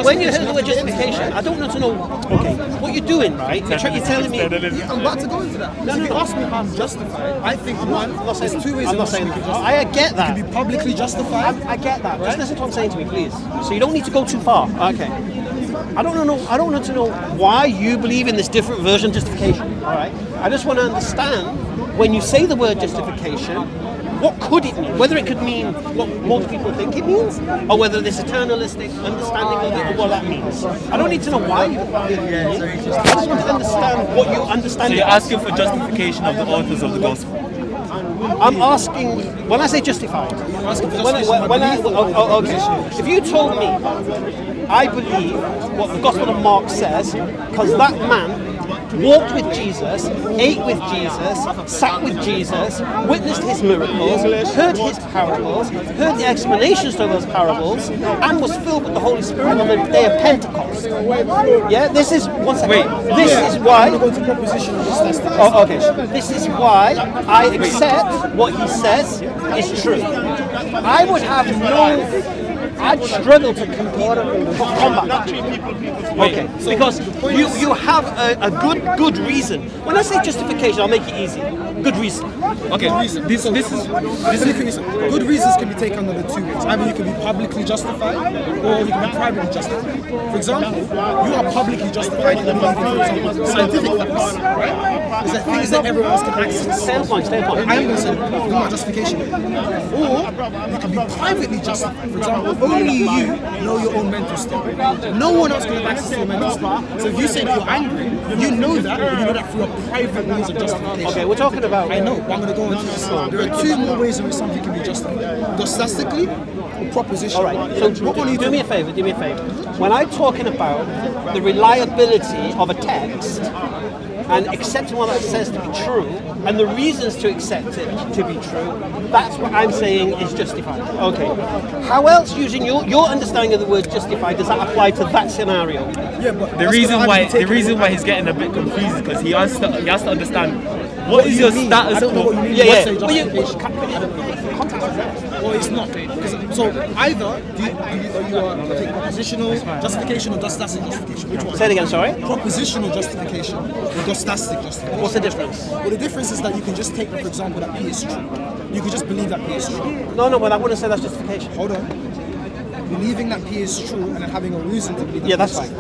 When you hear the word justification, I don't want to know. Okay, what you're doing, right? You're telling me. I'm about to go into that. No. If you ask me how I'm justified, I think there's two ways. I'm not saying. I get that. You can be publicly justified. I get that. Right? Just listen to what I'm saying to me, please. So you don't need to go too far. Okay. I don't want to know why you believe in this different version of justification. All right. I just want to understand when you say the word justification. What could it mean? Whether it could mean what most people think it means, or whether this eternalistic understanding of it, or what that means. I don't need to know why you believe it. I just want to understand what you understand. So you're asking for justification of the authors of the gospel? I'm asking, when I say justified, okay. If you told me, I believe what the Gospel of Mark says, because that man walked with Jesus, ate with Jesus, sat with Jesus, witnessed his miracles, heard his parables, heard the explanations to those parables, and was filled with the Holy Spirit on the day of Pentecost. Yeah, this is, one second. This is why. Oh, okay. This is why I accept what he says is true. I would have I'd struggle to combat that. Okay, because you have a good reason. When I say justification, I'll make it easy. Good reason. Okay, this is good reasons can be taken under two ways. Either you can be publicly justified, or you can be privately justified. For example, you are publicly justified in believing scientific facts, right? Is that things that everyone else can access. Stay on point. I am going to say my justification. Or you can be privately justified. For example, only you know your own mental state. No one else can have access to your mental state. So if you say that you're angry, you know that, but you know that through a private means of justification. Okay, we're talking about. I know, but I'm going to go into this. There are two more ways in which something can be justified: dostastically or proposition. All right. So what do you do? Me a favor. When I'm talking about the reliability of a text and accepting what that says to be true, and the reasons to accept it to be true, that's what I'm saying is justified. Okay. How else, using your understanding of the word justified, does that apply to that scenario? Yeah, but the reason why he's getting a bit confused is because he has to understand what is your status quo. Or it's not. So either you are propositional justification or dostastic justification. Which one? Say it again, sorry? Propositional justification or dostastic justification. What's the difference? Well, the difference is that you can just take, for example, that P is true. You can just believe that P is true. No, but I wouldn't say that's justification. Hold on. Believing that P is true and then having a reason to believe that. Yeah, that's fine.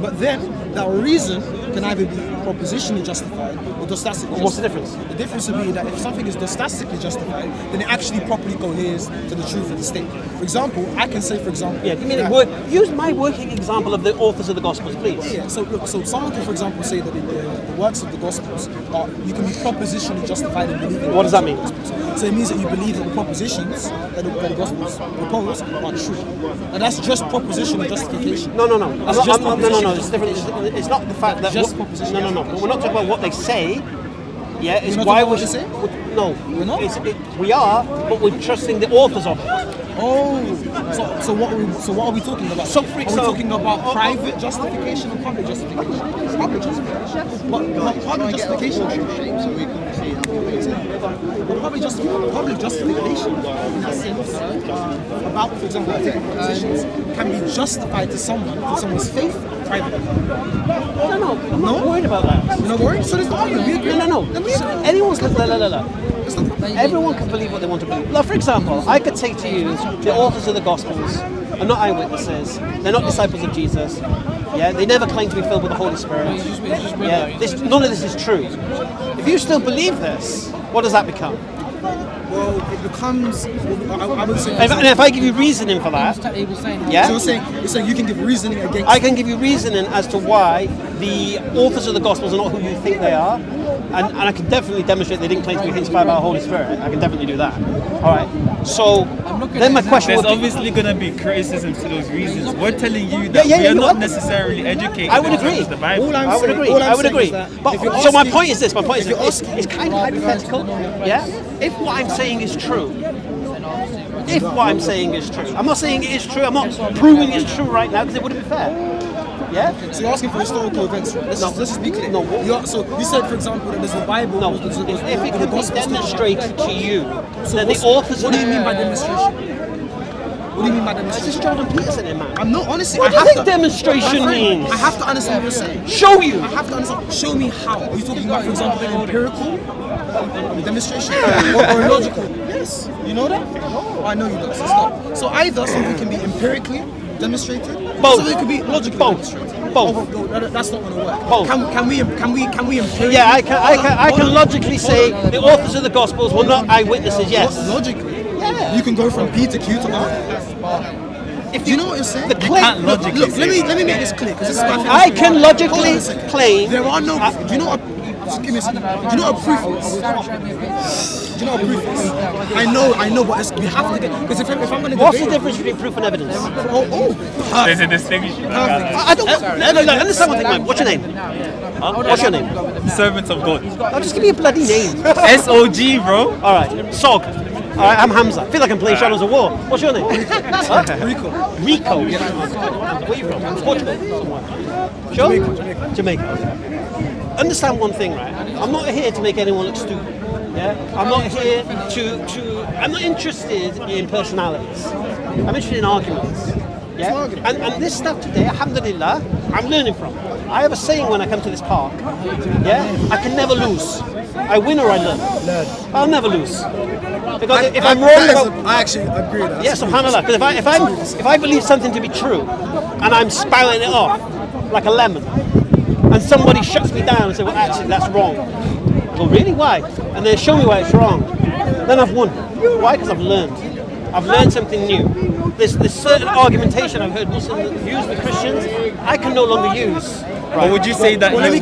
But then that reason can either be propositionally justified or dostastically justified. What's the difference? The difference would be that if something is dostastically justified, then it actually properly coheres to the truth of the statement. For example, I can say, for example... Yeah, use my working example of the authors of the Gospels, please. Yeah, so look, so someone can, for example, say that the works of the Gospels are, you can be propositionally justified in believing... What does that mean? So it means that you believe that the propositions that the Gospels propose are true. And that's just propositional justification. No. It's different. It's not the fact that... Just proposition. No. We're not talking about what they say. Yeah, it's we're not why talking about what they say? No. We're not? We are, but we're trusting the authors of it. Oh, so what are we talking about? So, for example, are we talking about private justification or public justification? Public justification. But public justification. Public justification, in that sense, about, for example, propositions can be justified to someone for someone's faith privately. No, I'm not worried about that. You're not worried? So there's no problem. We agree. No. Anyone can. Everyone can believe what they want to believe. Like, for example, I could say to you, the authors of the Gospels are not eyewitnesses. They're not disciples of Jesus. Yeah, they never claim to be filled with the Holy Spirit. Yeah, none of this is true. If you still believe this, what does that become? Well, it becomes. I would say. If I give you reasoning for that, yeah. So you're saying you can give reasoning against. I can give you reasoning as to why the authors of the Gospels are not who you think they are, and I can definitely demonstrate they didn't claim to be inspired by the Holy Spirit. I can definitely do that. All right. So then my question there's would be, obviously going to be criticism to those reasons. We're telling you that we are not necessarily educated. I would agree. I would agree. But so my point is this. My point is this. It's kind of hypothetical. Yeah. If what I'm saying is true. I'm not saying it is true. I'm not proving it's true right now because it wouldn't be fair. Yeah? So you're asking for historical events. Let's just be clear. No. So you said, for example, that there's the Bible. No. If it can be demonstrated to you, then the authors... What do you mean by demonstration? What do you mean by It's demonstration? just Jordan Peterson in, man. I'm not honestly. What do I you have think to, demonstration my friend, means? I have to understand what you're saying. Show you. I have to understand. Show me how. Are you talking about, for example, an empirical demonstration or a logical? Yes. You know that? Oh, I know you don't. So stop. So either something can be empirically demonstrated, or Both. something can be logically Both. demonstrated. Both. Oh, that's not going to work. Both. Can we empirically? Yeah, I can logically say the authors of the Gospels were not eyewitnesses. Yes. Logically, Yeah. you can go from P to Q to R. If Do you know what you're saying? The claim. can't logically Look, say let me make this clear because this is my I can logically Hold on a second. claim. There are no. Do you know what? Just give me a second. Do you know what proof is? Do you know what proof is? I know, but we have to get because if I'm going to What's the debate, difference between proof and evidence? There's a distinction. I don't. No, understand one thing, man. What's your name? What's your name? Servants of God. Oh, just give me a bloody name. SOG, bro. All right, Sog. All right, I'm Hamza. I feel like I'm playing Shadows of War. What's your name? Huh? Rico. Where are you from? Portugal. Sure? Jamaica. Understand one thing, right? I'm not here to make anyone look stupid. Yeah? I'm not here I'm not interested in personalities. I'm interested in arguments. Yeah? And this stuff today, alhamdulillah, I'm learning from. I have a saying when I come to this park. Yeah? I can never lose. I win or I learn. I'll never lose. Because if I'm wrong about... I actually agree with that. Yeah, subhanAllah. Because if I believe something to be true and I'm spouting it off like a lemon, and somebody shuts me down and says, well, actually, that's wrong. I go, really? Why? And they show me why it's wrong. Then I've won. Why? Because I've learned. I've learned something new. There's certain argumentation I've heard Muslims use with Christians I can no longer use. Or would you say that Well, let me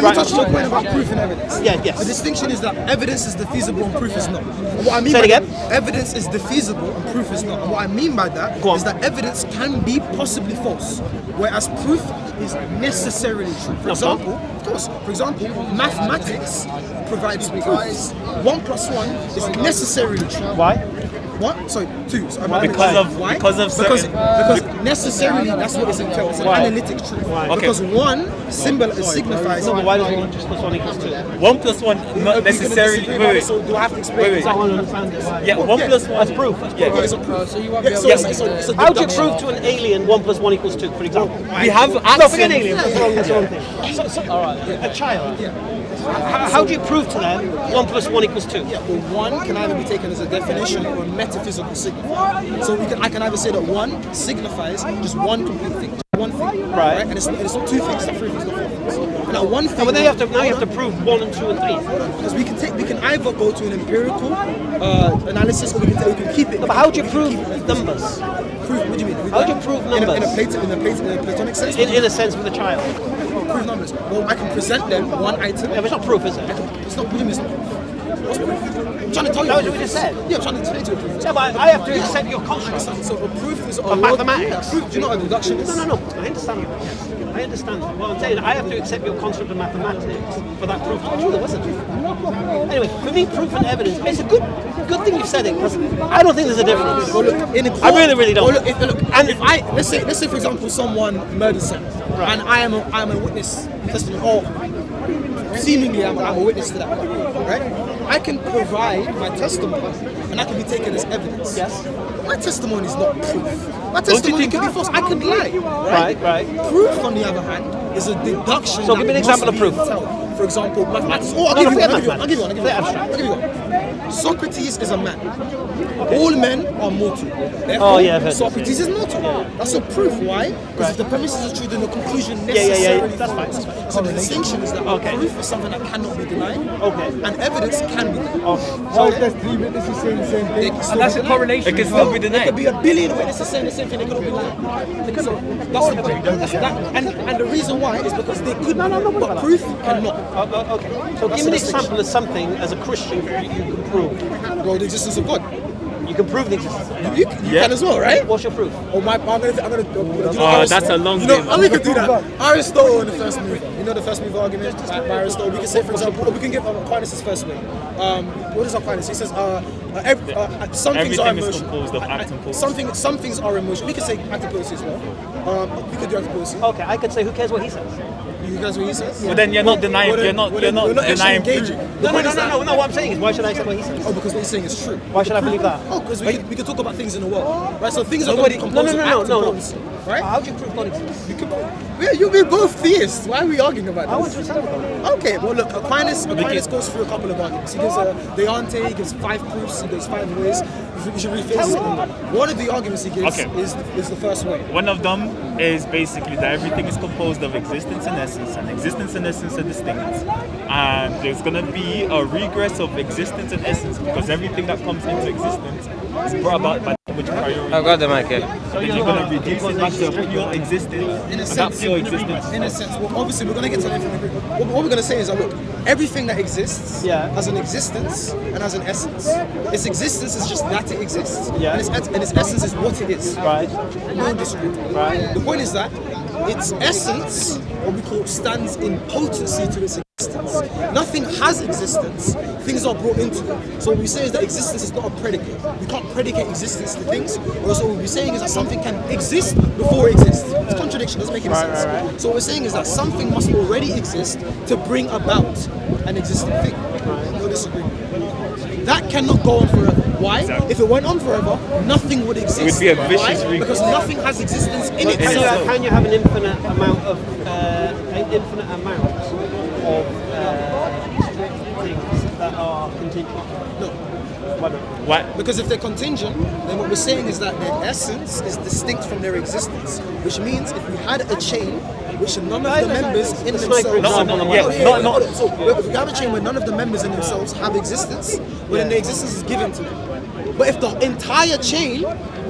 Right. touch on your point about proof and evidence. Yeah, yes. The distinction is that evidence is defeasible and proof is not. And what I mean Say by it again. that, evidence is defeasible and proof is not. And what I mean by that Go on. is that evidence can be possibly false, whereas proof is necessarily true. For example, of course, mathematics provides proofs. 1 + 1 is necessarily true. Why? What? Sorry, 2. So because necessarily that's what it's entailed. It's an Why? analytic truth. Why? Okay. Because 1 signifies. No, but why does 1 + 1 = 2? 1 + 1 not necessarily. Wait. So do I have to explain? Wait. I want to understand this. Yeah, 1 + 1. That's proof. Yeah. It's a proof. So you it's a How do you deduction. prove to an alien 1 + 1 = 2, for example? We have No, forget access. alien. That's the wrong thing. A child. How do you prove to them 1 + 1 = 2? Yeah, well, 1 can either be taken as a definition or a metaphysical signifier. So I can either say that 1 signifies just one complete thing, just one thing, Right. And it's 2 things, not 3 things, not 4 things. And that one thing. But then now you have to prove 1 and 2 and 3. Because we can either go to an empirical analysis, or we can keep it. But how do you prove numbers? Prove? What do you mean? How do you prove numbers? In a Platonic sense. In a sense with a child. Prove numbers. Well, I can present them one item. Yeah, but it's not proof, is it? It's not. What do you mean? It's not proof? What's proof? I'm trying to tell you. That was what you just said. Yeah, I'm trying to tell you a proof. Yeah, but I have to accept your construct. So a proof is a mathematics. Proof. Do you know what a deduction is? No. I understand. I understand. What I'm saying, I have to accept your construct of mathematics for that proof to be true. There wasn't. Anyway, for me, proof and evidence, it's a good thing you've said it, because I don't think there's a difference. Well, look, in a court, I really don't. Well, if I let's say for example someone murders someone, and I am a witness testimony, or seemingly I'm a witness to that, right? I can provide my testimony, and I can be taken as evidence. Yes. My testimony is not proof. My testimony can be false. I could lie. Right. Proof, on the other hand, is a deduction. So give me an example of proof. For example, mathematics. Oh, I'll give you one. Socrates is a man. All men are mortal. Therefore, I've heard Socrates is mortal. That's a proof. Why? Because if the premises are true, then the conclusion necessarily That's fine. follows. So the distinction is that proof is something that cannot be denied, and evidence can be denied. So if there's 3 witnesses saying the same thing, And that's a correlation. It can still be There denied. could be a billion witnesses saying the same thing. They could all be lying. So that's that. And the reason why is because they could, but proof cannot. Okay. So give me an example of something as a Christian you can prove. Well, the existence of God. You can prove the existence of God. You can as well, right? What's your proof? Oh, I'm gonna. Oh, that's a long game. And we could do that. Aristotle and the first mover. You know the first mover argument by Aristotle. We can say, for example, we can give Aquinas' first way. What is Aquinas? He says, Some things are Everything is emotional. composed of act and policy. Some things are emotional. We could say act and policy as well. We could do act and policy. Okay, I could say, who cares what he says? You guys what he says? But then you're not denying. You're not actually denying. engaging. No. What I'm saying is, why should I accept what he says? Oh, because what he's saying is true. Why should I believe that? Oh, because we could talk about things in the world, right? So things are Nobody- going to be composed of act and policy, right? How do you prove God exists? We're both theists. Why are we arguing about I want this? to tell you. Okay, well look, Aquinas goes through a couple of arguments. He gives a Deante, he gives 5 proofs, he goes 5 ways. You should rephrase it. One of the arguments he gives is the first way. One of them is basically that everything is composed of existence and essence, and existence and essence are distinct. And there's going to be a regress of existence and essence because everything that comes into existence is brought about by which priority. I've got the mic here. Then you're going to reduce it back to a pure existence. In a and that sense, pure existence. well, obviously we're going to get to that infinite group. What we're going to say is that look, everything that exists has an existence and has an essence. Its existence is just that it exists, Yeah. and its essence is what it is. Right. No one disagrees. Right. The point is that its essence, what we call, stands in potency to its existence. Nothing has existence, things are brought into it. So what we say is that existence is not a predicate. We can't predicate existence to things. So what we're saying is that something can exist before it exists. It's a contradiction, doesn't make any sense. So what we're saying is that something must already exist to bring about an existing thing. No disagreement. That cannot go on forever. Why? Exactly. If it went on forever, nothing would exist. It would be a vicious Why? Because regress. nothing has existence in Can itself. you have an infinite amount of things that are contingent? No. Why not? Why? Because if they're contingent, then what we're saying is that their essence is distinct from their existence. Which means if we had a chain which none of the members in Let's themselves... make, for example, So if we have a chain where none of the members in themselves have existence, well then the existence is given to them. But if the entire chain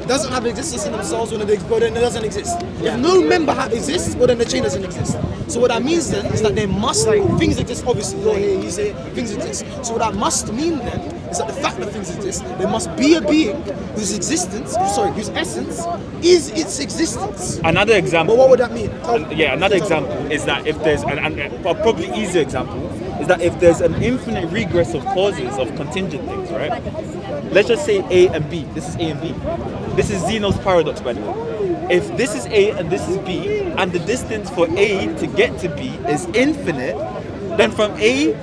doesn't have existence in themselves, well then it doesn't exist. If no member exists, well then the chain doesn't exist. So what that means then is that there must things exist. Obviously, you're here, he's here, things exist. So what that must mean then is that the fact that things exist, there must be a being whose essence is its existence. Another example. But what would that mean? Another example is that if there's a probably easier example is that if there's an infinite regress of causes of contingent things, right? Let's just say A and B. This is A and B. This is Zeno's paradox, by the way. If this is A and this is B, and the distance for A to get to B is infinite, then for A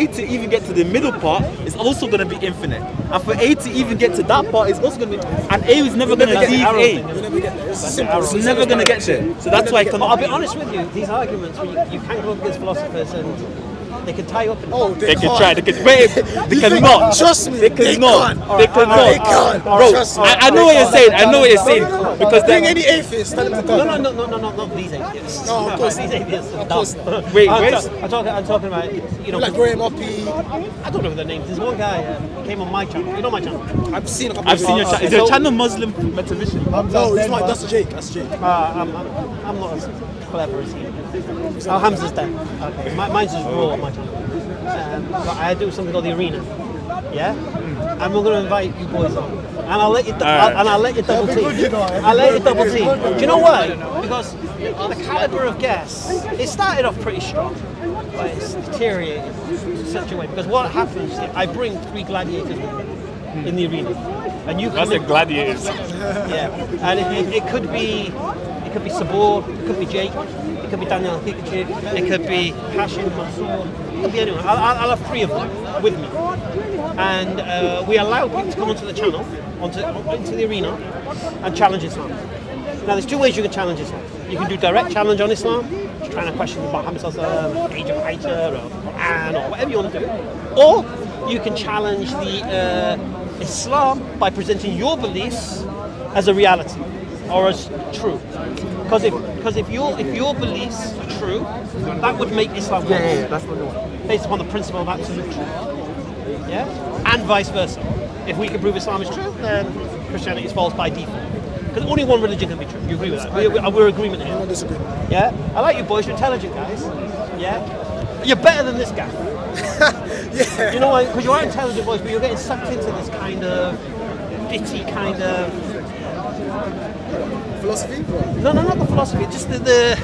to even get to the middle part is also going to be infinite. And for A to even get to that part is also going to be... And A is never going to leave A. We'll never get there. It's simple. It's never going to get there. So that's why I But cannot... I'll be honest with you, these arguments, you can't go up against philosophers and they can tie you up in They can try. They can. Wait. They cannot. Trust me, They cannot. can't. They cannot. They can't. Bro, Trust me. I know what you're saying. I know what you're saying because Bring then. any atheist, tell him to come. No, not these atheists. No, of course. These atheists are Of course. dumb. Wait, I'm where's- talking about, you know, Like Graham Oppie. I don't know their names. There's one guy, he came on my channel. You know my channel? I've seen a couple I've of seen your videos. channel. Is your channel Muslim Metavision? No, it's not. That's Jake. That's Jake. I'm not as clever as he is. Oh, Hamza's dead. Okay. Mine's just raw on my channel. But I do something called the Arena. Yeah? And we're going to invite you boys on. And I'll let you, I'll let you double team. I'll let you double team. Do you know why? Because the caliber of guests, it started off pretty strong, but it's deteriorated in such a way. Because what happens, I bring 3 gladiators with me in the arena. And you That's come the in, gladiators. yeah, and it could be Sabor, it could be Jake, it could be Daniel Pikachu, it could be Hashim Mansour, it could be anyone. I'll have 3 of them with me, and we allow people to come onto the channel, into the arena, and challenge Islam. Now, there's 2 ways you can challenge Islam. You can do direct challenge on Islam, just trying to question Muhammad Sallallahu Age of Haiter, or Quran, or whatever you want to do, or you can challenge the Islam by presenting your beliefs as a reality or as true. Because if your beliefs are true, that would make Islam false. Based upon the principle of absolute truth. Yeah? And vice versa. If we can prove Islam is true, then Christianity is false by default. Because only one religion can be true. You agree with that? We're agreement here. I don't disagree. Yeah? I like you boys, you're intelligent guys. Yeah? You're better than this guy. Yeah. You know why? Because you are intelligent boys, but you're getting sucked into this kind of bitty kind of... Philosophy? No, not the philosophy, just the